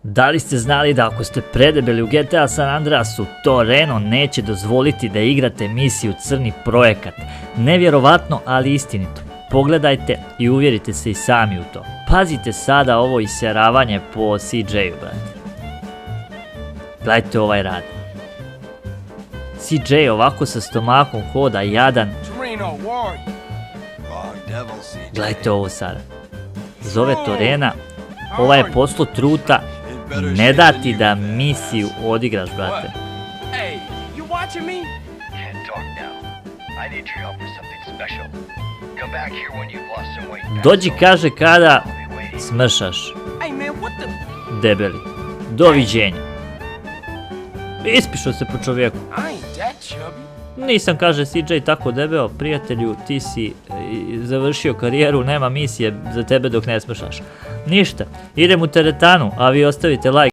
Da li ste znali da ako ste predebeli u GTA San Andreasu, to Reno neće dozvoliti da igrate misiju Crni projekat? Nevjerovatno, ali istinito. Pogledajte i uvjerite se i sami u to. Pazite sada ovo iseravanje po CJ-u, brate. Gledajte ovaj rad. CJ ovako sa stomakom hoda, jadan. Gledajte ovo sada. Zove to Rena. Ova je poslo truta. Ne da ti da misiju odigraš, brate. Dođi, kaže, kada smršaš. Debeli. Doviđenja. Ispišao se po čovjeku. Nisam, kaže CJ, tako debeo, prijatelju, ti si završio karijeru, nema misije za tebe dok ne smršaš. Ništa, idem u teretanu, a vi ostavite like.